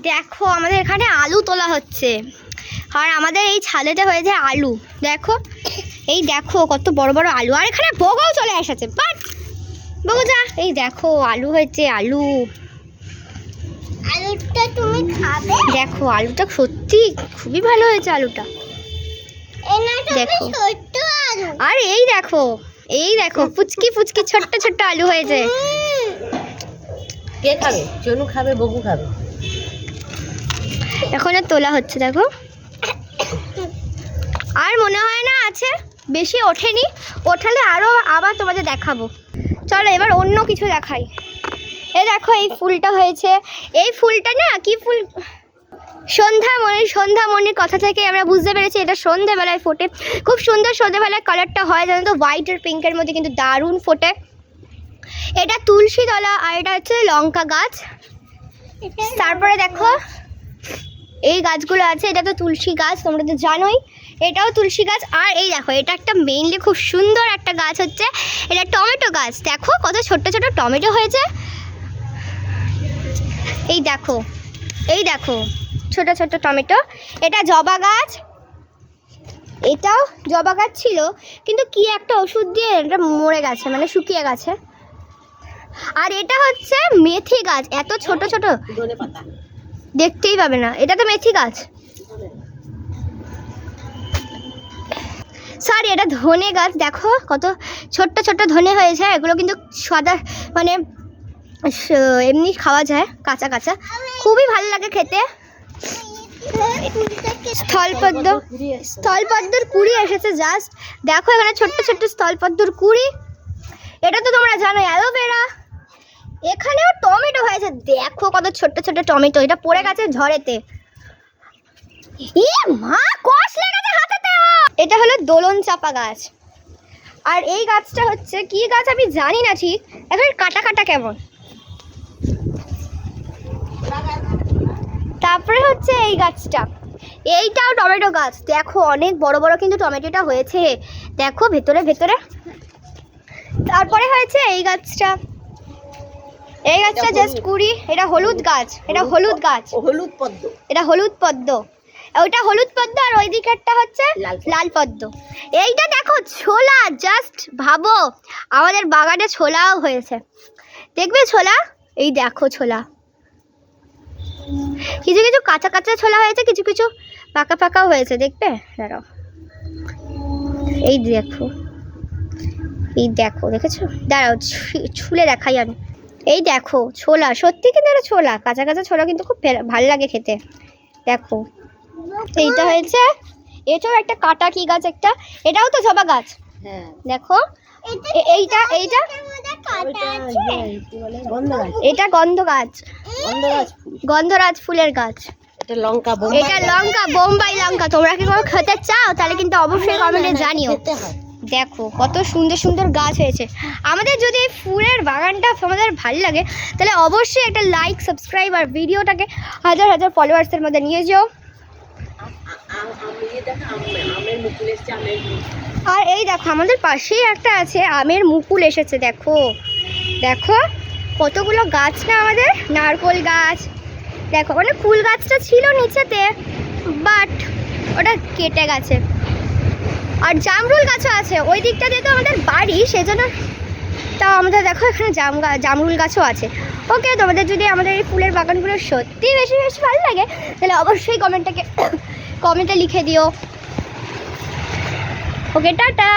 দেখো আমাদের এখানে আলু তোলা হচ্ছে, আর আমাদের এই ছাদেতে হয়েছে আলু। দেখো এই দেখো কত বড় বড় আলু, আর এখানে বগাও চলে এসেছে। বাট বগো যা, এই দেখো আলু হয়েছে, আলু। আলুটা তুমি খাবে? দেখো আলুটা সত্যি খুবই ভালো হয়েছে আলুটা। দেখো আর এই দেখো, এই দেখো পুচকি পুচকি ছোট্ট ছোট্ট আলু হয়েছে। কে খাবে? চনু খাবে, বগু খাবে। এখন আর তোলা হচ্ছে, দেখো। আর মনে হয় না আছে, বেশি ওঠেনি, ওঠালে আরো আবার তোমাদের দেখাবো। চলো এবার অন্য কিছু দেখাই। এই দেখো এই ফুলটা হয়েছে, এই ফুলটা না কি ফুল, সন্ধ্যামণির কথা থেকে আমরা বুঝতে পেরেছি এটা সন্ধ্যাবেলায় ফোটে। খুব সুন্দর সন্ধ্যাবেলায় কালারটা হয়, জানো তো, হোয়াইট আর পিঙ্কের মধ্যে কিন্তু দারুণ ফোটে। এটা তুলসী তলা, আর এটা হচ্ছে লঙ্কা গাছ। তারপরে দেখো এই গাছগুলো আছে, এটা তো তুলসী গাছ, তোমরা তো জানোই, এটাও তুলসী গাছ। আর এই দেখো এটা একটা মেইনলি খুব সুন্দর একটা গাছ হচ্ছে, এটা টমেটো গাছ। দেখো কত ছোট্ট ছোট টমেটো হয়েছে, এই দেখো, এই দেখো ছোট ছোট টমেটো। এটা জবা গাছ, এটাও জবা গাছ ছিল, কিন্তু কি একটা ওষুধ দিয়ে এটা মরে গেছে, মানে শুকিয়ে গেছে। আর এটা হচ্ছে মেথি গাছ, এত ছোট ছোট দেখতেই পাবে না, এটা তো মেথি গাছ। সরি এটা ধনে গাছ। দেখো কত ছোট্ট ছোট্ট ধনে হয়েছে, এগুলো কিন্তু সাদা মানে এমনি খাওয়া যায় কাঁচা কাঁচা, খুবই ভালো লাগে খেতে। স্থলপদ্মর কুড়ি এসেছে জাস্ট, দেখো এখানে ছোট্ট ছোট্ট স্থলপদ্মর কুড়ি। এটা তো তোমরা জানো অ্যালোভেরা। এখানেও টমেটো হয়েছে, দেখো কত ছোট্ট ছোট্ট টমেটো, এটা পড়ে গেছে ঝড়েতে। মা কষ লেগেছে হাতেতে। এটা হলো দোলন চাপা গাছ। আর এই গাছটা হচ্ছে কি গাছ আমি জানি না ঠিক, এখন কাটা কাটা কেমন। তারপরে হচ্ছে এই গাছটা, এইটাও টমেটো গাছ। দেখো অনেক বড় বড় কিন্তু টমেটোটা হয়েছে, দেখো ভেতরে ভেতরে। তারপরে হয়েছে এই গাছটা, এই গাছটা জাস্ট কুড়ি। এটা হলুদ গাছ, এটা হলুদ গাছ, হলুদ পদ্ম, এটা হলুদ পদ্ম, ওইটা হলুদ পদ্ম, আর ওই দিকেরটা হচ্ছে লাল পদ্ম। এইটা দেখো ছোলা, জাস্ট ভাবো আমাদের বাগানে ছোলাও হয়েছে, দেখবে ছোলা, এই দেখো ছোলা। কিছু কিছু কাঁচা কাঁচা ছোলা হয়েছে, কিছু কিছু পাকা পাকাও হয়েছে, দেখবে দাঁড়াও, এই দেখো, এই দেখো, দেখেছো, দাঁড়াও ছুলে দেখাই আমি। এই দেখো ছোলা, সত্যি কিন্তু এটা ছোলা, কাঁচা কাঁচা ছোলা কিন্তু খুব ভালো লাগে খেতে। দেখো এইটা হয়েছে, এটাও একটা কাটা কি গাছ একটা, এটাও তো জবা গাছ। দেখো এইটা এইটা এটা গন্ধ গাছ, গন্ধরাজ ফুলের গাছ। এটা লঙ্কা, এটা লঙ্কা, বোম্বাই লঙ্কা। তোমরা কি কোনো খেতে চাও তাহলে কিন্তু অবশ্যই কমেন্টে জানিও। দেখো কত সুন্দর সুন্দর গাছ হয়েছে। আমাদের যদি এই ফুলের বাগানটা আমাদের ভালো লাগে তাহলে অবশ্যই একটা লাইক, সাবস্ক্রাইব আর ভিডিওটাকে হাজার হাজার ফলোয়ার্সের মধ্যে নিয়ে যাও। আর এই দেখো আমাদের পাশেই একটা আছে আমের মুকুল এসেছে, দেখো দেখো কতগুলো গাছ না আমাদের, নারকোল গাছ। দেখো মানে ফুল গাছটা ছিল নিচেতে, বাট ওটা কেটে গেছে। আর জামরুল গাছও আছে ওই দিকটা, যেহেতু আমাদের বাড়ি সেজন্য তাও আমাদের দেখো এখানে জামরুল গাছও আছে। ওকে, তোমাদের যদি আমাদের এই ফুলের বাগানগুলো সত্যি বেশি বেশি ভালো লাগে তাহলে অবশ্যই কমেন্টে লিখে দিও। ওকে, টাটা।